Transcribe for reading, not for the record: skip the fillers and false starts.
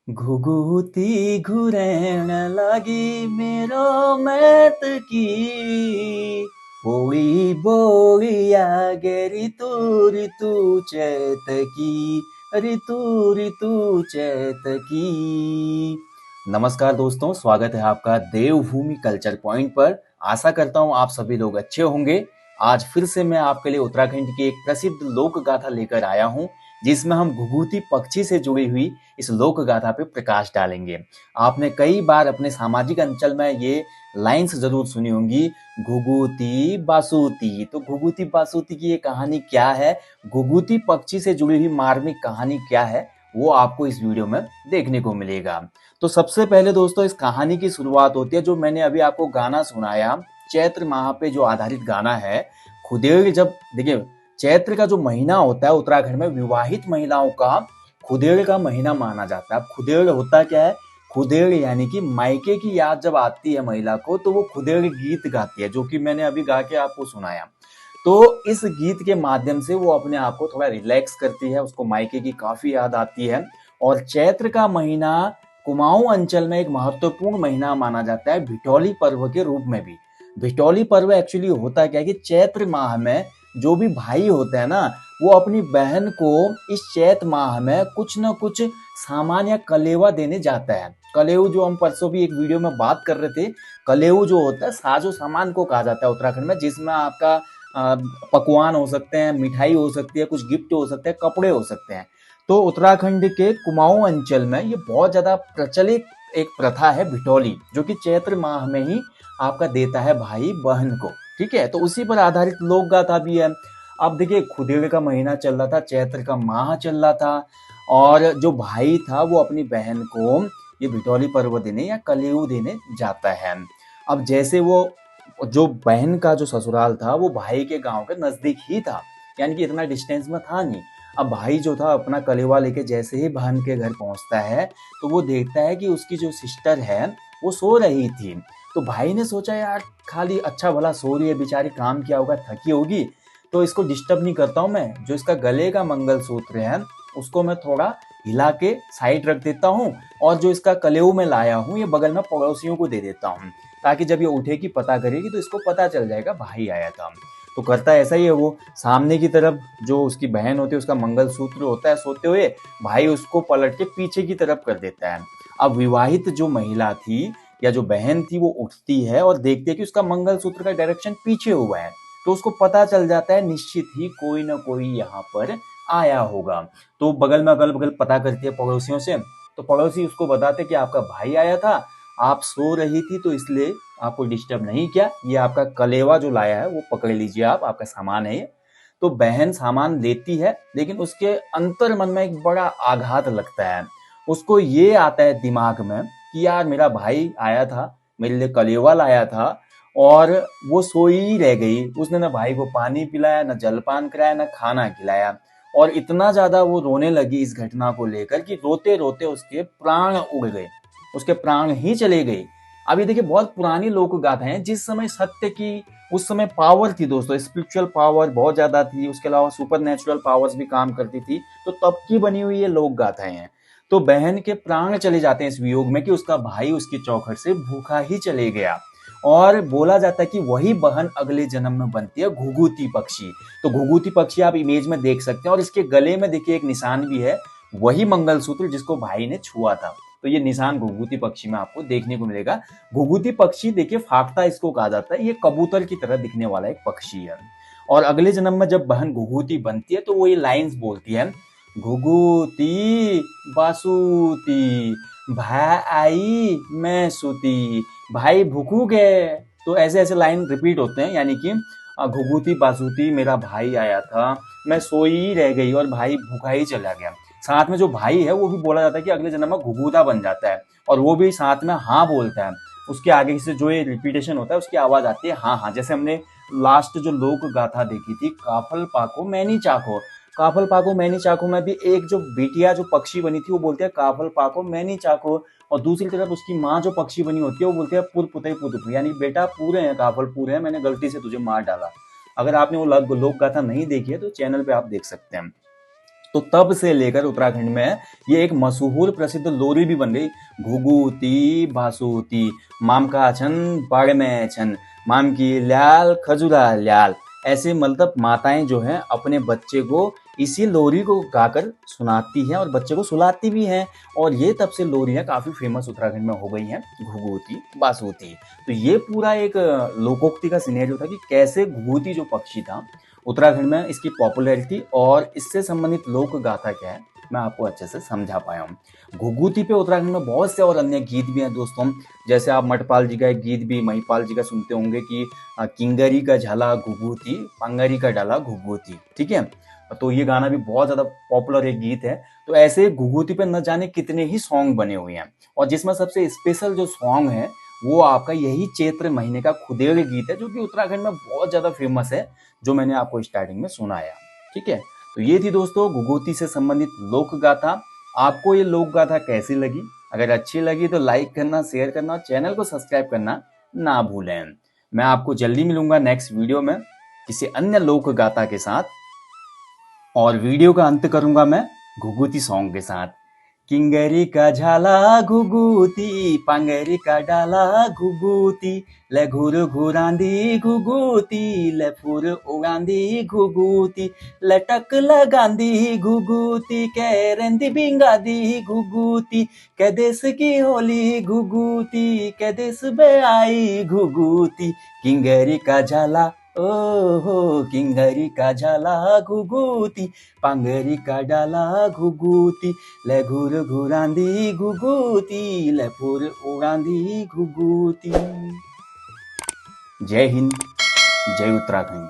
घुघुती घुरेण लागी मेरो मैत की बोली बोली आगे ऋतु ऋतु चैत की ऋतु ऋतु चैत की। नमस्कार दोस्तों, स्वागत है आपका देवभूमि कल्चर पॉइंट पर। आशा करता हूँ आप सभी लोग अच्छे होंगे। आज फिर से मैं आपके लिए उत्तराखंड की एक प्रसिद्ध लोक गाथा लेकर आया हूँ, जिसमें हम घुघुती पक्षी से जुड़ी हुई इस लोक गाथा पे प्रकाश डालेंगे। आपने कई बार अपने सामाजिक अंचल में ये लाइन्स जरूर सुनी होंगी, घुघुती बासुती। तो घुघुती बासुती की ये कहानी क्या है, घुघुती पक्षी से जुड़ी हुई मार्मिक कहानी क्या है, वो आपको इस वीडियो में देखने को मिलेगा। तो सबसे पहले दोस्तों इस कहानी की शुरुआत होती है, जो मैंने अभी आपको गाना सुनाया, चैत्र माह पे जो आधारित गाना है। खुदेड़, जब देखिए चैत्र का जो महीना होता है उत्तराखंड में विवाहित महिलाओं का खुदेड़ का महीना माना जाता है। अब खुदेड़ होता क्या है, खुदेड़ यानी कि मायके की याद जब आती है महिला को तो वो खुदेड़ गीत गाती है, जो कि मैंने अभी गा के आपको सुनाया। तो इस गीत के माध्यम से वो अपने आप को थोड़ा रिलैक्स करती है, उसको मायके की काफी याद आती है। और चैत्र का महीना कुमाऊं अंचल में एक महत्वपूर्ण महीना माना जाता है, भिटौली पर्व के रूप में भी। भिटौली पर्व एक्चुअली होता क्या है कि चैत्र माह में जो भी भाई होते हैं ना, वो अपनी बहन को इस चैत माह में कुछ न कुछ सामान या कलेवा देने जाता है। कलेऊ, जो हम परसों भी एक वीडियो में बात कर रहे थे, कलेऊ जो होता है साजो सामान को कहा जाता है उत्तराखंड में, जिसमें आपका पकवान हो सकते हैं, मिठाई हो सकती है, कुछ गिफ्ट हो सकते हैं, कपड़े हो सकते हैं। तो उत्तराखंड के कुमाऊं अंचल में ये बहुत ज्यादा प्रचलित एक प्रथा है भिटौली, जो कि चैत्र माह में ही आपका देता है भाई बहन को। ठीक है, तो उसी पर आधारित लोक गाथा भी है। अब देखिए खुदेड़ का महीना चल रहा था, चैत्र का माह चल रहा था, और जो भाई था वो अपनी बहन को ये भिटौली पर्व देने या कलेऊ देने जाता है। अब जैसे वो जो बहन का जो ससुराल था वो भाई के गांव के नजदीक ही था, यानी कि इतना डिस्टेंस में था नहीं। अब भाई जो था अपना कलेवा लेके जैसे ही बहन के घर पहुंचता है तो वो देखता है कि उसकी जो सिस्टर है वो सो रही थी। तो भाई ने सोचा यार खाली अच्छा भला सो रही है बेचारी, काम किया होगा, थकी होगी, तो इसको डिस्टर्ब नहीं करता हूँ मैं। जो इसका गले का मंगलसूत्र है उसको मैं थोड़ा हिला के साइड रख देता हूँ, और जो इसका कलेऊ में लाया हूँ ये बगल में पड़ोसियों को दे देता हूँ, ताकि जब ये उठेगी पता करेगी तो इसको पता चल जाएगा भाई आया था। तो करता ऐसा ही है, वो सामने की तरफ जो उसकी बहन होती है उसका मंगलसूत्र होता है सोते हुए, भाई उसको पलट के पीछे की तरफ कर देता है। अब विवाहित जो महिला थी या जो बहन थी वो उठती है और देखती है कि उसका मंगलसूत्र का डायरेक्शन पीछे हुआ है। तो उसको पता चल जाता है निश्चित ही कोई ना कोई यहाँ पर आया होगा। तो बगल में अगल बगल पता करती है पड़ोसियों से, तो पड़ोसी उसको बताते कि आपका भाई आया था, आप सो रही थी तो इसलिए आपको डिस्टर्ब नहीं किया, ये आपका कलेवा जो लाया है वो पकड़ लीजिए, आप आपका सामान है ये। तो बहन सामान लेती है, लेकिन उसके अंतर मन में एक बड़ा आघात लगता है। उसको ये आता है दिमाग में कि यार मेरा भाई आया था, मेरे लिए कलेवा लाया था, और वो सोई ही रह गई। उसने ना भाई को पानी पिलाया, ना जलपान कराया, ना खाना खिलाया। और इतना ज्यादा वो रोने लगी इस घटना को लेकर कि रोते रोते उसके प्राण उड़ गए, उसके प्राण ही चले गए। अब ये देखिए बहुत पुरानी लोक गाथाएं हैं, जिस समय सत्य की उस समय पावर थी दोस्तों, स्पिरिचुअल पावर बहुत ज्यादा थी, उसके अलावा सुपर नेचुरल पावर्स भी काम करती थी, तो तब की बनी हुई ये लोक गाथाएं हैं। तो बहन के प्राण चले जाते हैं इस वियोग में कि उसका भाई उसकी चौखट से भूखा ही चले गया। और बोला जाता है कि वही बहन अगले जन्म में बनती है घुघुती पक्षी। तो घुघुती पक्षी आप इमेज में देख सकते हैं, और इसके गले में देखिए एक निशान भी है, वही मंगलसूत्र जिसको भाई ने छुआ था। तो ये निशान घुघुती पक्षी में आपको देखने को मिलेगा। घुघुती पक्षी देखिए फाख्ता इसको कहा जाता है, ये कबूतर की तरह दिखने वाला एक पक्षी है। और अगले जन्म में जब बहन घुघुती बनती है तो वो ये लाइंस बोलती है, घुघुती बासुती भाई आई मैं सूती, भाई भूखू गए। तो ऐसे ऐसे लाइन रिपीट होते हैं, यानी कि घुघुती बासुती मेरा भाई आया था, मैं सोई रह गई और भाई भूखा ही चला गया। साथ में जो भाई है वो भी बोला जाता है कि अगले जन्म में घुघुता बन जाता है, और वो भी साथ में हाँ बोलता है। उसके आगे से जो ये रिपीटेशन होता है उसकी आवाज आती है हाँ हाँ। जैसे हमने लास्ट जो लोक गाथा देखी थी, काफल पाको मैनी चाको, काफल पाको मैनी चाको में भी एक जो बिटिया जो पक्षी बनी थी वो बोलते हैं काफल पाको मैनी चाको, और दूसरी तरफ उसकी माँ जो पक्षी बनी होती है वो बोलते हैं पुर पुते पुतु, यानी बेटा पूरे हैं काफल पूरे हैं, मैंने गलती से तुझे मार डाला। अगर आपने वो लोक गाथा नहीं देखी है तो चैनल पे आप देख सकते हैं। तो तब से लेकर उत्तराखंड में ये एक मशहूर प्रसिद्ध लोरी भी बन गई। घुघुती बासुती माम का छन बाड़ में छन माम की ल्याल खजुरा ल्याल, ऐसे मतलब माताएं जो हैं अपने बच्चे को इसी लोरी को गाकर सुनाती हैं और बच्चे को सुलाती भी हैं। और ये तब से लोरियां काफी फेमस उत्तराखंड में हो गई हैं, घुघुती बासुती। तो ये पूरा एक लोकोक्ति का सिनेरियो था कि कैसे घुघुती जो पक्षी था उत्तराखंड में इसकी पॉपुलैरिटी और इससे संबंधित लोक गाथा क्या है मैं आपको अच्छे से समझा पाया हूँ। घुघुती पे उत्तराखंड में बहुत से और अन्य गीत भी हैं दोस्तों। जैसे आप मटपाल जी का एक गीत भी महिपाल जी का सुनते होंगे कि किंगरी का झाला घुघुती पंगरी का डाला घुघुती, ठीक है। तो ये गाना भी बहुत ज्यादा पॉपुलर एक गीत है। तो ऐसे घुघुती पे न जाने कितने ही सॉन्ग बने हुए हैं और जिसमें सबसे स्पेशल जो सॉन्ग है वो आपका यही चैत्र महीने का खुदेड़ गीत है, जो कि उत्तराखंड में बहुत ज्यादा फेमस है, जो मैंने आपको स्टार्टिंग में सुनाया, ठीक है। तो ये थी दोस्तों घुघुती से संबंधित लोक गाथा। आपको ये लोक गाथा कैसी लगी? अगर अच्छी लगी तो लाइक करना, शेयर करना और चैनल को सब्सक्राइब करना ना भूलें। मैं आपको जल्दी मिलूंगा नेक्स्ट वीडियो में किसी अन्य लोक गाथा के साथ, और वीडियो का अंत करूंगा मैं घुघुती सॉन्ग के साथ। किंगरी का झाला घुघुती पांगरी का डाला घुघुती ले घुर घुरांदी घुघुती ले फुर उगांदी घुघुती लटक लगांदी घुघुती के रेंदी बिंगादी घुघुती के देश की होली घुघुती के देश बे आई घुघुती। किंगरी का झाला ओ हो किंगरी का झाला घुघुती पांगरी का डाला घुघुती ले घुर घुरांदी घुघुती ले फुर उड़ांदी घुघुती। जय हिंद, जय उत्तराखंड।